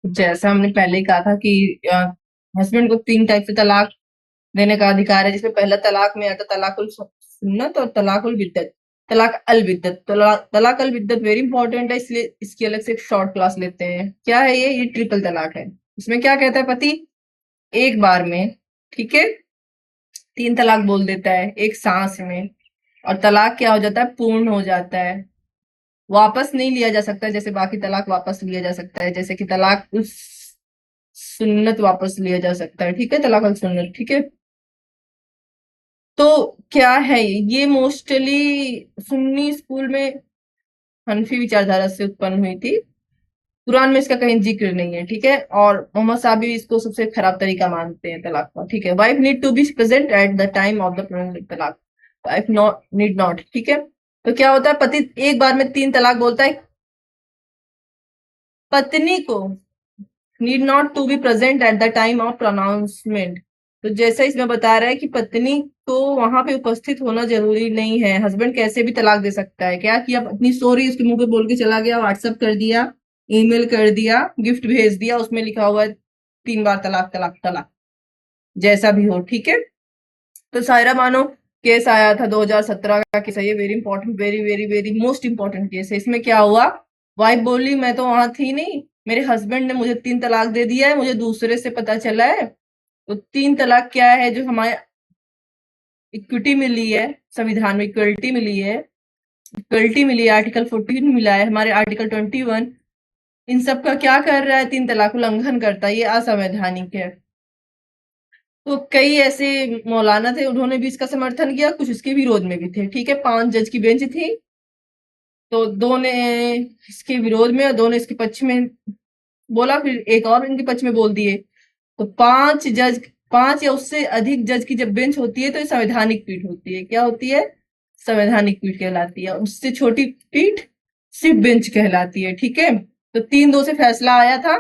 जैसा हमने पहले ही कहा था कि हस्बैंड को 3 टाइप से तलाक देने का अधिकार है, जिसमें पहला तलाक में आता तलाकुल सुन्नत और तलाकुल बिद्दत। तलाक अल बिद्दत, तलाक अल बिद्दत वेरी इंपॉर्टेंट है, इसलिए इसकी अलग से एक शॉर्ट क्लास लेते हैं। क्या है ये ट्रिपल तलाक है। इसमें क्या कहता है, पति एक बार में, ठीक है, 3 तलाक बोल देता है एक सांस में, और तलाक क्या हो जाता है, पूर्ण हो जाता है, वापस नहीं लिया जा सकता जैसे बाकी तलाक वापस लिया जा सकता है, जैसे कि तलाक उस सुन्नत वापस लिया जा सकता है, ठीक है, तलाक अल सुन्नत, ठीक है। तो क्या है ये मोस्टली सुन्नी स्कूल में हनफी विचारधारा से उत्पन्न हुई थी। कुरान में इसका कहीं जिक्र नहीं है, ठीक है, और मोहम्मद साहब भी इसको सबसे खराब तरीका मानते हैं तलाक का, ठीक है। Wife need to be present at the time of the talaq, wife not need not, ठीक है। तो क्या होता है, पति एक बार में 3 तलाक बोलता है, पत्नी को need not to be present at the time of pronouncement. तो जैसे इसमें बता रहा है कि पत्नी को वहां पे उपस्थित होना जरूरी नहीं है। हस्बैंड कैसे भी तलाक दे सकता है, क्या किया, अपनी स्टोरी उसके मुंह पे बोल के चला गया, व्हाट्सएप कर दिया, ईमेल कर दिया, गिफ्ट भेज दिया, उसमें लिखा हुआ है 3 बार तलाक तलाक तलाक, जैसा भी हो, ठीक है। तो सायरा मानो केस आया था 2017 का केस है ये, very important, very very very most important case है। इसमें क्या हुआ, वाइफ बोली मैं तो वहां थी नहीं, मेरे हस्बैंड ने मुझे 3 तलाक दे दिया है, मुझे दूसरे से पता चला है। तो 3 तलाक क्या है, जो हमारे इक्विटी मिली है, संविधान में इक्वलिटी मिली है, इक्वलिटी मिली है, आर्टिकल 14 मिला है, हमारे आर्टिकल 21, इन सब का क्या कर रहा है, 3 तलाक उल्लंघन करता है, ये असंवैधानिक है। तो कई ऐसे मौलाना थे, उन्होंने भी इसका समर्थन किया, कुछ इसके विरोध में भी थे, ठीक है। 5 जज की बेंच थी, तो 2 ने इसके विरोध में और 2 ने इसके पक्ष में बोला, फिर एक और इनके पक्ष में बोल दिए। तो 5 जज, 5 या उससे अधिक जज की जब बेंच होती है तो ये संवैधानिक पीठ होती है। क्या होती है, संवैधानिक पीठ कहलाती है। उससे छोटी पीठ सिर्फ बेंच कहलाती है, ठीक है। तो 3-2 से फैसला आया था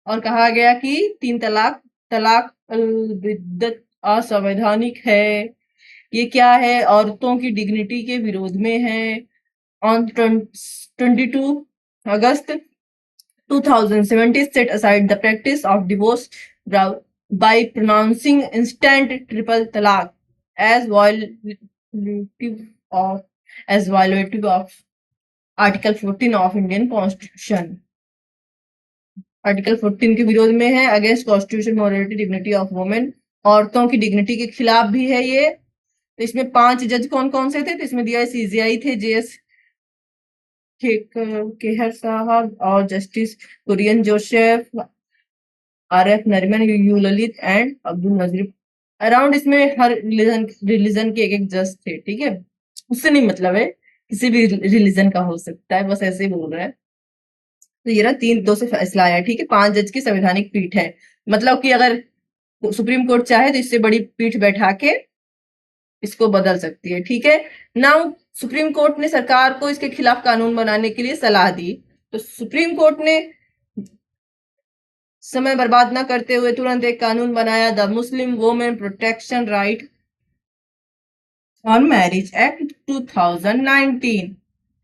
और कहा गया कि 3 तलाक, तलाक अल बिद्दत असंवैधानिक है। ये क्या है, औरतों की डिग्निटी के विरोध में है। On 22 August 2070 set aside the practice of divorce by pronouncing instant triple talaq as of violative of Article 14 of Indian Constitution। Article 14 के विरोध में है, against constitution morality dignity of women, औरतों की डिग्निटी के खिलाफ भी है ये। तो इसमें 5 जज कौन कौन से थे, तो इसमें दिया सीजीआई थे, जेएस केहर साहब, और justice Kurian Joseph, R F Nariman, U Lalit and Abdul Nazeer. Around इसमें हर रिलीजन के एक जज थे, ठीक है। उससे नहीं मतलब है, किसी भी रिलीजन का हो सकता है, बस ऐसे ही बोल रहा है। तो ये ना 3-2 से फैसला आया, ठीक है। 5 जज की संवैधानिक पीठ है, मतलब कि अगर सुप्रीम कोर्ट चाहे तो इससे बड़ी पीठ बैठा के इसको बदल सकती है, ठीक है। नाउ सुप्रीम कोर्ट ने सरकार को इसके खिलाफ कानून बनाने के लिए सलाह दी। तो सुप्रीम कोर्ट ने समय बर्बाद न करते हुए तुरंत एक कानून बनाया, the Muslim women protection right on marriage act 2019,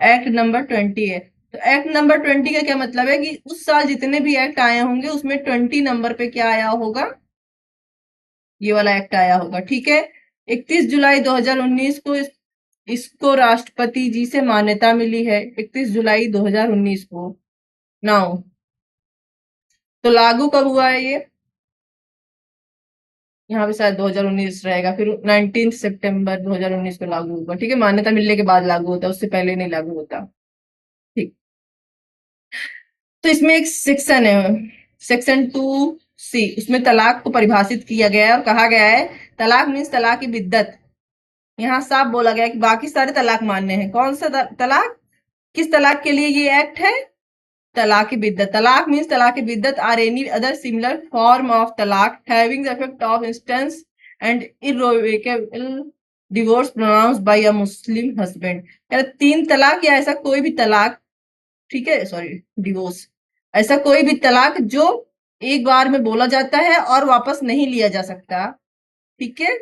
act number 20 है। तो एक्ट नंबर 20 का क्या मतलब है कि उस साल जितने भी एक्ट आए होंगे उसमें 20 नंबर पे क्या आया होगा, ये वाला एक्ट आया होगा, ठीक है। 31 जुलाई 2019 को इसको राष्ट्रपति जी से मान्यता मिली है, 31 जुलाई 2019 को। नाउ तो लागू कब हुआ है ये, यहाँ पे शायद 2019 रहेगा, फिर 19 सितंबर 2019 को लागू होगा, ठीक है। मान्यता मिलने के बाद लागू होता है, उससे पहले नहीं लागू होता, ठीक। तो इसमें एक सेक्शन है, सेक्शन 2C, उसमें तलाक को परिभाषित किया गया है और कहा गया है तलाक मीन्स तलाक की बिद्दत। यहाँ साफ बोला गया है कि बाकी सारे तलाक मान्य हैं। कौन सा तलाक, किस तलाक के लिए ये एक्ट है, तलाक की बिद्दत। तलाक मीन्स तलाक की बिद्दत or any other similar form of तलाक having the effect of instance and irrevocable divorce pronounced by a Muslim husband. 3 तलाक या ऐसा कोई भी तलाक, ठीक है, सॉरी डिवोर्स, ऐसा कोई भी तलाक जो एक बार में बोला जाता है और वापस नहीं लिया जा सकता, ठीक है,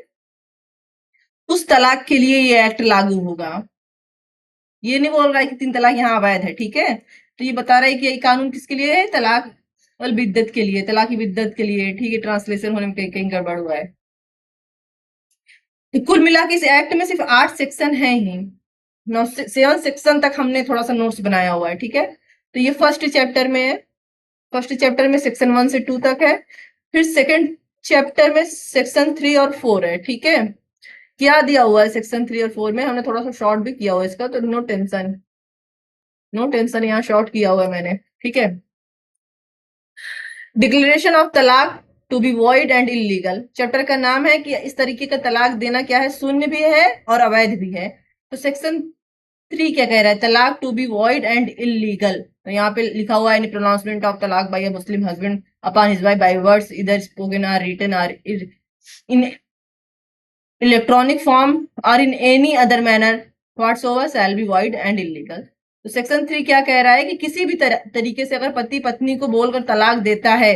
उस तलाक के लिए ये एक्ट लागू होगा। ये नहीं बोल रहा है कि 3 तलाक यहाँ अवैध है, ठीक है। तो ये बता रहा है कि ये कानून किसके लिए है, तलाक अल बिद्दत के लिए, तलाक बिद्दत के लिए, ठीक है, ट्रांसलेशन होने में कहीं कहीं गड़बड़ हुआ है। तो कुल मिला के इस एक्ट में सिर्फ 8 सेक्शन है ही, 7 सेक्शन तक हमने थोड़ा सा नोट्स बनाया हुआ है, ठीक है। तो ये फर्स्ट चैप्टर में है, फर्स्ट चैप्टर में सेक्शन 1 से 2 तक है। फिर सेकंड चैप्टर में सेक्शन 3 और 4 है, ठीक है। क्या दिया हुआ है सेक्शन 3 और 4 में, हमने थोड़ा सा शॉर्ट भी किया हुआ है इसका, तो नो टेंशन, नो टेंशन, यहाँ शॉर्ट किया हुआ है मैंने, ठीक है। Declaration of talaq to be void and illegal, chapter का नाम है कि इस तरीके का तलाक देना क्या है, शून्य भी है और अवैध भी है। तो सेक्शन 3 क्या कह रहा है, तलाक to be void and illegal. तो यहाँ पे लिखा हुआ है, एनी प्रोनाउंसमेंट ऑफ तलाक by a Muslim husband upon his wife by words either spoken और रिटन और इन इलेक्ट्रॉनिक फॉर्म और in any other manner whatsoever shall be void and illegal. तो सेक्शन 3 क्या कह रहा है कि किसी भी तरीके से अगर पति पत्नी को बोलकर तलाक देता है,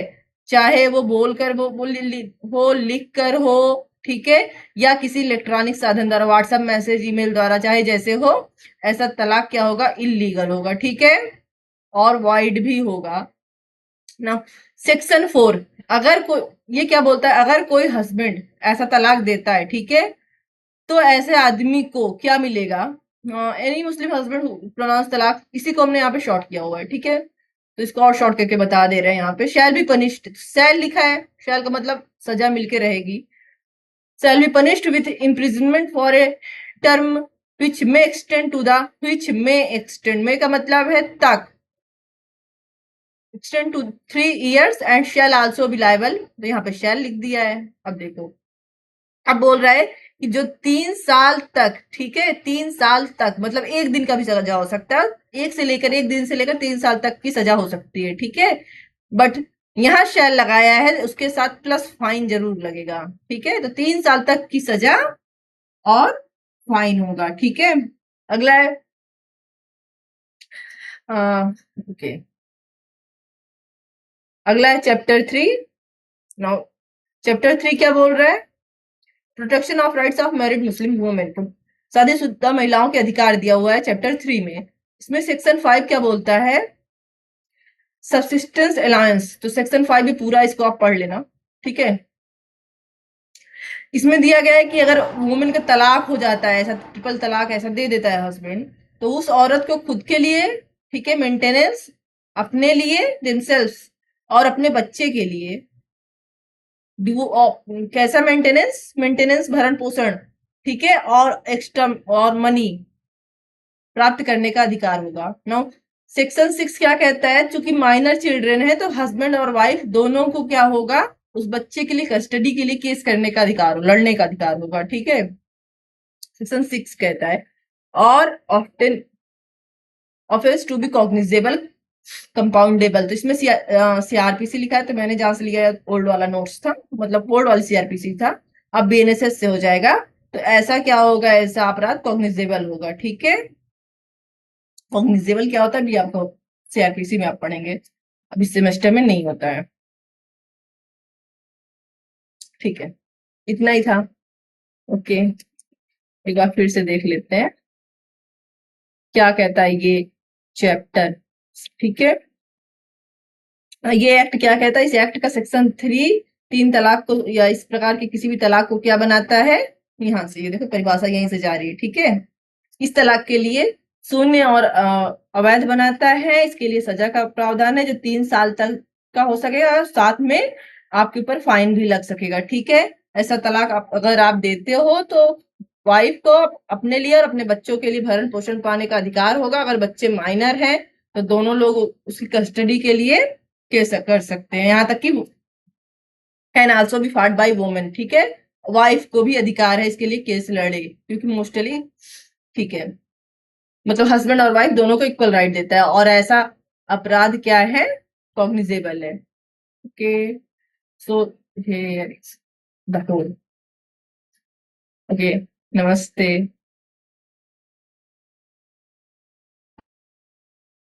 चाहे वो बोलकर हो, लिख कर हो, ठीक है, या किसी इलेक्ट्रॉनिक साधन द्वारा, व्हाट्सएप मैसेज, ईमेल द्वारा, चाहे जैसे हो, ऐसा तलाक क्या होगा, इलीगल होगा, ठीक है, और वॉइड भी होगा ना। सेक्शन 4, अगर कोई, ये क्या बोलता है, अगर कोई हस्बैंड ऐसा तलाक देता है, ठीक है, तो ऐसे आदमी को क्या मिलेगा, एनी मुस्लिम हस्बैंड प्रोनाउंस तलाक, इसी को हमने यहाँ पे शॉर्ट किया हुआ है, ठीक है। तो इसको और शॉर्ट करके बता दे रहे हैं यहाँ पे, शैल बी पनिश्ड, शैल लिखा है, शैल का मतलब सजा मिलके रहेगी, shall be punished with imprisonment for a term which may extend to the, which may extend, may का मतलब है तक, extend to 3 years and shall also be liable, तो यहाँ पे शैल लिख दिया है। अब देखो, अब बोल रहा है कि जो 3 साल तक, ठीक है, 3 साल तक मतलब एक दिन का भी सजा हो सकता है, एक दिन से लेकर 3 साल तक की सजा हो सकती है, ठीक है। बट यहाँ शैल लगाया है, उसके साथ प्लस फाइन जरूर लगेगा, ठीक है। तो 3 साल तक की सजा और फाइन होगा, ठीक है। अगला है ओके, अगला है चैप्टर 3। नाउ चैप्टर 3 क्या बोल रहा है, protection of rights of married Muslim women, तो शादीशुदा महिलाओं के अधिकार दिया हुआ है चैप्टर 3 में। इसमें सेक्शन 5 क्या बोलता है, सब्सिस्टेंस अलायंस, तो सेक्शन 5 भी पूरा इसको आप पढ़ लेना, ठीक है। इसमें दिया गया है कि अगर वुमेन का तलाक हो जाता है, ऐसा ट्रिपल तलाक ऐसा दे देता है हस्बैंड, तो उस औरत को खुद के लिए, ठीक है, मेंटेनेंस, अपने लिए दिमसेल्फ और अपने बच्चे के लिए कैसा मेंटेनेंस, मेंटेनेंस भरण पोषण, ठीक है, और एक्स्ट्रा और मनी प्राप्त करने का अधिकार होगा। नाउ सेक्शन 6 क्या कहता है, चूंकि माइनर चिल्ड्रन है तो हस्बैंड और वाइफ दोनों को क्या होगा, उस बच्चे के लिए कस्टडी के लिए केस करने का अधिकार, लड़ने का अधिकार होगा, ठीक है। सेक्शन 6 कहता है, और often offence to be cognizable compoundable, तो इसमें सीआरपीसी लिखा है, तो मैंने जहां से लिया ओल्ड वाला नोट्स था, मतलब ओल्ड वाली सीआरपीसी था, अब बीएनएसएस से हो जाएगा। तो ऐसा क्या होगा, ऐसा अपराध कॉग्निजेबल होगा, ठीक है। कॉग्निजेबल क्या होता है भी आपको सीआरपीसी में आप पढ़ेंगे, अब इस सेमेस्टर में नहीं होता है, ठीक है। इतना ही था, ओके। एक बार फिर से देख लेते हैं क्या कहता है ये चैप्टर, ठीक है। ये एक्ट क्या कहता है, इस एक्ट का सेक्शन 3 3 तलाक को या इस प्रकार के किसी भी तलाक को क्या बनाता है, यहाँ से ये देखो परिभाषा यहीं से जा रही है, ठीक है। इस तलाक के लिए शून्य और अवैध बनाता है, इसके लिए सजा का प्रावधान है जो 3 साल तक का हो सकेगा, और साथ में आपके ऊपर फाइन भी लग सकेगा, ठीक है। ऐसा तलाक अगर आप देते हो तो वाइफ को अपने लिए और अपने बच्चों के लिए भरण पोषण पाने का अधिकार होगा, अगर बच्चे माइनर हैं तो दोनों लोग उसकी कस्टडी के लिए केस कर सकते हैं, यहाँ तक कि can also be fight by women, ठीक है। वाइफ को भी अधिकार है इसके लिए केस लड़े, क्योंकि मोस्टली, ठीक है, मतलब हस्बैंड और वाइफ दोनों को इक्वल राइट देता है, और ऐसा अपराध क्या है, कॉग्निजेबल है, okay. So here is the whole, okay, नमस्ते।